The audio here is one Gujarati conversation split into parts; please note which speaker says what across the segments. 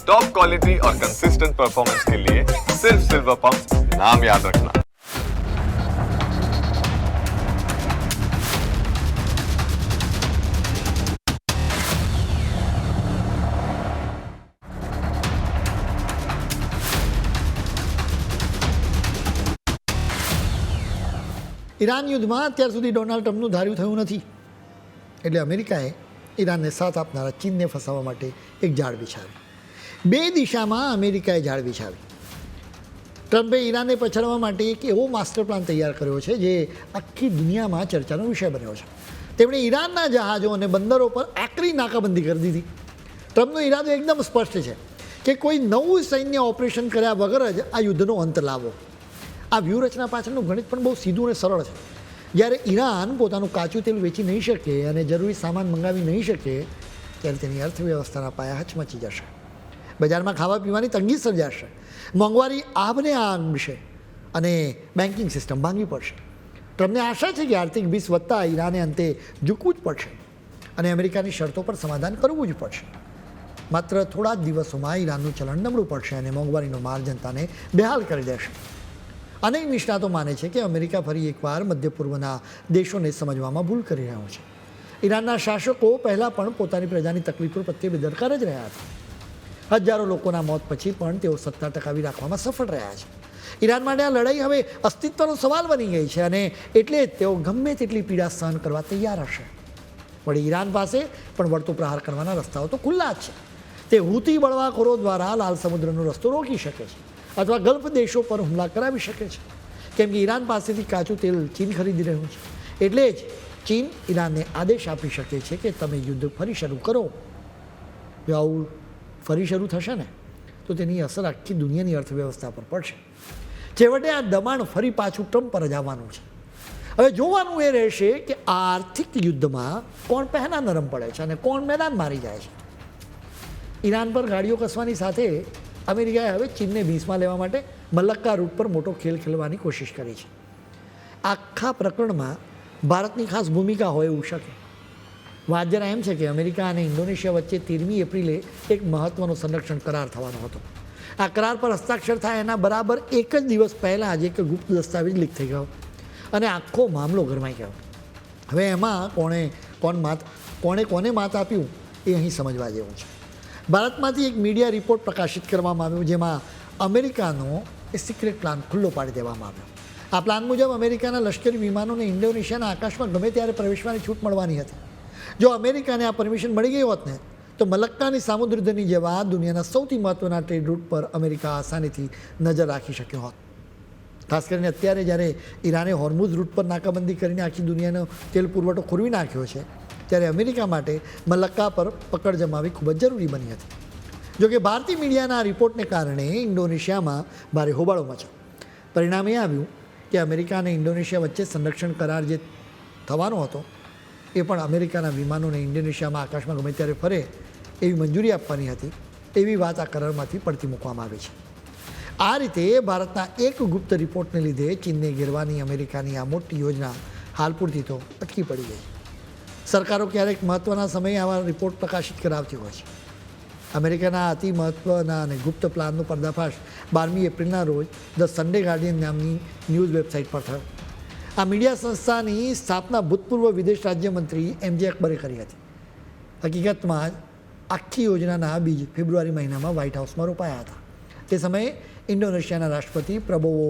Speaker 1: टॉप क्वालिटी और कंसिस्टेंट परफॉर्मेंस के लिए सिर्फ सिल्वर पंप नाम याद रखना।
Speaker 2: ઈરાન યુદ્ધમાં અત્યાર સુધી ડોનાલ્ડ ટ્રમ્પનું ધાર્યું થયું નથી, એટલે અમેરિકાએ ઈરાનને સાથ આપનારા ચીનને ફસાવવા માટે એક જાળ બિછાવી. બે દિશામાં અમેરિકાએ જાળ બિછાવી. ટ્રમ્પે ઈરાનને પછાડવા માટે એક એવો માસ્ટર પ્લાન તૈયાર કર્યો છે જે આખી દુનિયામાં ચર્ચાનો વિષય બન્યો છે. તેમણે ઈરાનના જહાજો અને બંદરો પર આકરી નાકાબંધી કરી દીધી. ટ્રમ્પનો ઈરાદો એકદમ સ્પષ્ટ છે કે કોઈ નવું સૈન્ય ઓપરેશન કર્યા વગર જ આ યુદ્ધનો અંત લાવો. આ વ્યૂહરચના પાછળનું ગણિત પણ બહુ સીધું અને સરળ છે. જ્યારે ઈરાન પોતાનું કાચું તેલ વેચી નહીં શકે અને જરૂરી સામાન મંગાવી નહીં શકે, ત્યારે તેની અર્થવ્યવસ્થાના પાયા હચમચી જશે. બજારમાં ખાવા પીવાની તંગી સર્જાશે, મોંઘવારી આભને આંબશે અને બેન્કિંગ સિસ્ટમ ભાંગી પડશે. ટ્રમ્પને આશા છે કે આર્થિક ભીસ વધતા ઈરાને અંતે ઝૂકવું જ પડશે અને અમેરિકાની શરતો પર સમાધાન કરવું જ પડશે. માત્ર થોડા જ દિવસોમાં ઈરાનનું ચલણ નબળું પડશે અને મોંઘવારીનો માર જનતાને બેહાલ કરી દેશે. અનેક નિષ્ણાતો માને છે કે અમેરિકા ફરી એકવાર મધ્ય પૂર્વના દેશોને સમજવામાં ભૂલ કરી રહ્યો છે. ઈરાનના શાસકો પહેલાં પણ પોતાની પ્રજાની તકલીફો પ્રત્યે બેદરકાર જ રહ્યા હતા. હજારો લોકોના મોત પછી પણ તેઓ સત્તા ટકાવી રાખવામાં સફળ રહ્યા છે. ઈરાન માટે આ લડાઈ હવે અસ્તિત્વનો સવાલ બની ગઈ છે અને એટલે જ તેઓ ગમે તેટલી પીડા સહન કરવા તૈયાર હશે. વળી ઈરાન પાસે પણ વળતો પ્રહાર કરવાના રસ્તાઓ તો ખુલ્લા જ છે. તે હુતી બળવાખોરો દ્વારા લાલ સમુદ્રનો રસ્તો રોકી શકે છે અથવા ગલ્ફ દેશો પર હુમલા કરાવી શકે છે, કેમ કે ઈરાન પાસેથી કાચું તેલ ચીન ખરીદી રહ્યું છે. એટલે જ ચીન ઈરાનને આદેશ આપી શકે છે કે તમે યુદ્ધ ફરી શરૂ કરો. જો આવું ફરી શરૂ થશે ને તો તેની અસર આખી દુનિયાની અર્થવ્યવસ્થા પર પડશે. છેવટે આ દબાણ ફરી પાછું ટ્રમ્પ પર જ આવવાનું છે. હવે જોવાનું એ રહેશે કે આ આર્થિક યુદ્ધમાં કોણ પહેલાં નરમ પડે છે અને કોણ મેદાન મારી જાય છે. ઈરાન પર ગાડીઓ કસવાની સાથે અમેરિકાએ હવે ચીનને ભીંસમાં લેવા માટે મલક્કા રૂટ પર મોટો ખેલ ખેલવાની કોશિશ કરી છે. આખા પ્રકરણમાં ભારતની ખાસ ભૂમિકા હોય એવું શકે. વાત જરા એમ છે કે અમેરિકા અને ઇન્ડોનેશિયા વચ્ચે 13મી એપ્રિલે એક મહત્ત્વનો સંરક્ષણ કરાર થવાનો હતો. આ કરાર પર હસ્તાક્ષર થાય એના બરાબર એક જ દિવસ પહેલાં જ એક ગુપ્ત દસ્તાવેજ લીક થઈ ગયો અને આખો મામલો ગરમાઈ ગયો. હવે એમાં કોને માત આપ્યું એ અહીં સમજવા જેવું છે. ભારતમાંથી એક મીડિયા રિપોર્ટ પ્રકાશિત કરવામાં આવ્યો જેમાં અમેરિકાનો એ સિક્રેટ પ્લાન ખુલ્લો પાડી દેવામાં આવ્યો. આ પ્લાન મુજબ અમેરિકાના લશ્કરી વિમાનોને ઇન્ડોનેશિયાના આકાશમાં ગમે ત્યારે પ્રવેશવાની છૂટ મળવાની હતી. જો અમેરિકાને આ પરમિશન મળી ગઈ હોત ને તો મલક્કાની સામુદ્રધની જેવા દુનિયાના સૌથી મહત્ત્વના ટ્રેડ રૂટ પર અમેરિકા આસાનીથી નજર રાખી શક્યો હોત. ખાસ કરીને અત્યારે જ્યારે ઈરાને હોર્મુઝ રૂટ પર નાકાબંધી કરીને આખી દુનિયાનો તેલ પુરવઠો ખોરવી નાખ્યો છે, ત્યારે અમેરિકા માટે મલક્કા પર પકડ જમાવી ખૂબ જ જરૂરી બની હતી. જોકે ભારતીય મીડિયાના આ રિપોર્ટને કારણે ઇન્ડોનેશિયામાં ભારે હોબાળો મચ્યો. પરિણામ એ આવ્યું કે અમેરિકા અને ઇન્ડોનેશિયા વચ્ચે સંરક્ષણ કરાર જે થવાનો હતો એ પણ અમેરિકાના વિમાનોને ઇન્ડોનેશિયામાં આકાશમાં ગમે ત્યારે ફરે એવી મંજૂરી આપવાની હતી. એવી વાત આ કરારમાંથી પડતી મૂકવામાં આવી છે. આ રીતે ભારતના એક ગુપ્ત રિપોર્ટને લીધે ચીનને ઘેરવાની અમેરિકાની આ મોટી યોજના હાલ પૂરતી તો અટકી પડી ગઈ. સરકારો ક્યારેક મહત્ત્વના સમયે આવા રિપોર્ટ પ્રકાશિત કરાવતી હોય છે. અમેરિકાના અતિ મહત્ત્વના અને ગુપ્ત પ્લાનનો પર્દાફાશ 12મી એપ્રિલના રોજ ધ સન્ડે ગાર્ડિયન નામની ન્યૂઝ વેબસાઇટ પર થયો. આ મીડિયા સંસ્થાની સ્થાપના ભૂતપૂર્વ વિદેશ રાજ્યમંત્રી MJ અકબરે કરી હતી. હકીકતમાં જ આખી યોજનાના બીજ ફેબ્રુઆરી મહિનામાં વ્હાઇટ હાઉસમાં રોપાયા હતા. તે સમયે ઇન્ડોનેશિયાના રાષ્ટ્રપતિ પ્રબોવો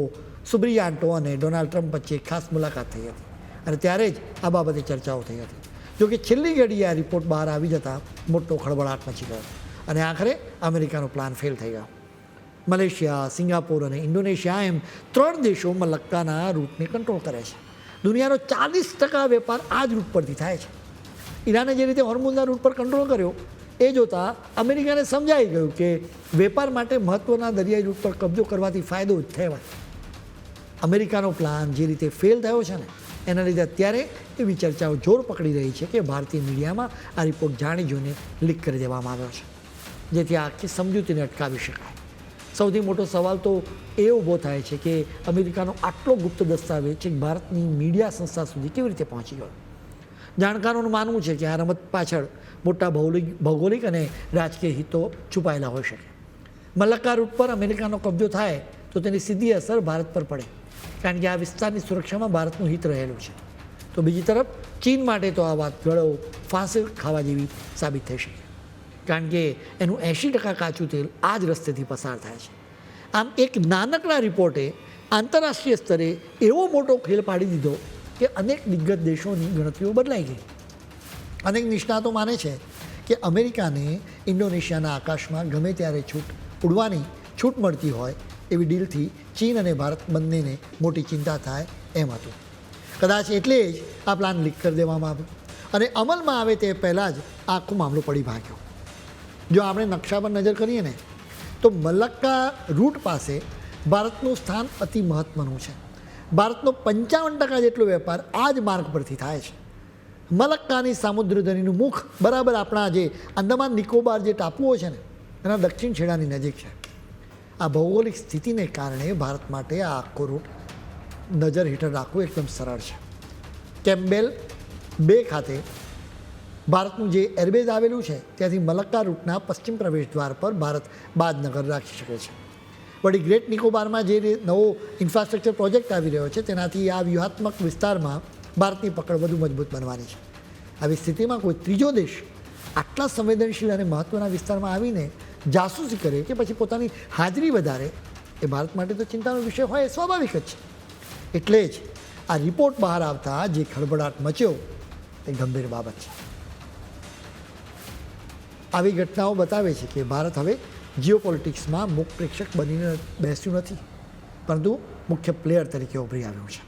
Speaker 2: સુબ્રિયાન્ટો અને ડોનાલ્ડ ટ્રમ્પ વચ્ચે ખાસ મુલાકાત થઈ હતી અને ત્યારે જ આ બાબતે ચર્ચાઓ થઈ હતી. જોકે છેલ્લી ઘડીએ આ રિપોર્ટ બહાર આવી જતાં મોટો ખળબળાટ મચી ગયો અને આખરે અમેરિકાનો પ્લાન ફેલ થઈ ગયો. મલેશિયા, સિંગાપોર અને ઇન્ડોનેશિયા એમ 3 દેશો મલક્કાના રૂટને કંટ્રોલ કરે છે. દુનિયાનો 40% વેપાર આ જ રૂટ પરથી થાય છે. ઈરાને જે રીતે હોર્મુઝના રૂટ પર કંટ્રોલ કર્યો એ જોતાં અમેરિકાને સમજાઈ ગયું કે વેપાર માટે મહત્ત્વના દરિયાઈ રૂટ પર કબજો કરવાથી ફાયદો જ થયો. અમેરિકાનો પ્લાન જે રીતે ફેલ થયો છે ને એના લીધે અત્યારે એવી ચર્ચાઓ જોર પકડી રહી છે કે ભારતીય મીડિયામાં આ રિપોર્ટ જાણી જોઈને લીક કરી દેવામાં આવ્યો છે, જેથી આ આખી સમજૂતીને અટકાવી શકાય. સૌથી મોટો સવાલ તો એ ઊભો થાય છે કે અમેરિકાનો આટલો ગુપ્ત દસ્તાવેજ છે ભારતની મીડિયા સંસ્થા સુધી કેવી રીતે પહોંચી ગયો. જાણકારોનું માનવું છે કે આ રમત પાછળ મોટા ભૌગોલિક અને રાજકીય હિતો છુપાયેલા હોઈ શકે. મલક્કા રૂટ પર અમેરિકાનો કબજો થાય તો તેની સીધી અસર ભારત પર પડે, કારણ કે આ વિસ્તારની સુરક્ષામાં ભારતનું હિત રહેલું છે. તો બીજી તરફ ચીન માટે તો આ વાત ગળો ફાંસે ખાવા જેવી સાબિત થઈ શકે, કારણ કે એનું 80% કાચું તેલ આ જ રસ્તેથી પસાર થાય છે. આમ એક નાનકડા રિપોર્ટે આંતરરાષ્ટ્રીય સ્તરે એવો મોટો ખેલ પાડી દીધો કે અનેક દિગ્ગજ દેશોની ગણતરીઓ બદલાઈ ગઈ. અનેક નિષ્ણાતો માને છે કે અમેરિકાને ઇન્ડોનેશિયાના આકાશમાં ગમે ત્યારે ઉડવાની છૂટ મળતી હોય એવી ડીલથી ચીન અને ભારત બંનેને મોટી ચિંતા થાય એમ હતું. કદાચ એટલે જ આ પ્લાન લીક કરી દેવામાં આવ્યો અને અમલમાં આવે તે પહેલાં જ આખો મામલો પડી ભાગ્યો. જો આપણે નકશા પર નજર કરીએ ને તો મલક્કા રૂટ પાસે ભારતનું સ્થાન અતિ મહત્ત્વનું છે. ભારતનો 55% જેટલો વેપાર આ જ માર્ગ પરથી થાય છે. મલક્કાની સામુદ્રધરીનું મુખ બરાબર આપણા જે અંદમાન નિકોબાર જે ટાપુઓ છે ને એના દક્ષિણ છેડાની નજીક છે. આ ભૌગોલિક સ્થિતિને કારણે ભારત માટે આ આખો રૂટ નજર હેઠળ રાખવું એકદમ સરળ છે. કેમ્બેલ બે ખાતે ભારતનું જે એરબેઝ આવેલું છે ત્યાંથી મલક્કા રૂટના પશ્ચિમ પ્રવેશ દ્વાર પર ભારત બાદનગર રાખી શકે છે. વળી ગ્રેટ નિકોબારમાં જે નવો ઇન્ફ્રાસ્ટ્રક્ચર પ્રોજેક્ટ આવી રહ્યો છે તેનાથી આ વ્યૂહાત્મક વિસ્તારમાં ભારતની પકડ વધુ મજબૂત બનવાની છે. આવી સ્થિતિમાં કોઈ ત્રીજો દેશ આટલા સંવેદનશીલ અને મહત્ત્વના વિસ્તારમાં આવીને જાસૂસી કરે કે પછી પોતાની હાજરી વધારે એ ભારત માટે તો ચિંતાનો વિષય હોય એ સ્વાભાવિક જ છે. એટલે જ આ રિપોર્ટ બહાર આવતા જે ખળભળાટ મચ્યો એ ગંભીર બાબત છે. આવી ઘટનાઓ બતાવે છે કે ભારત હવે જીઓપોલિટિક્સમાં મુખ પ્રેક્ષક બનીને બેસ્યું નથી, પરંતુ મુખ્ય પ્લેયર તરીકે ઉભરી આવ્યું છે.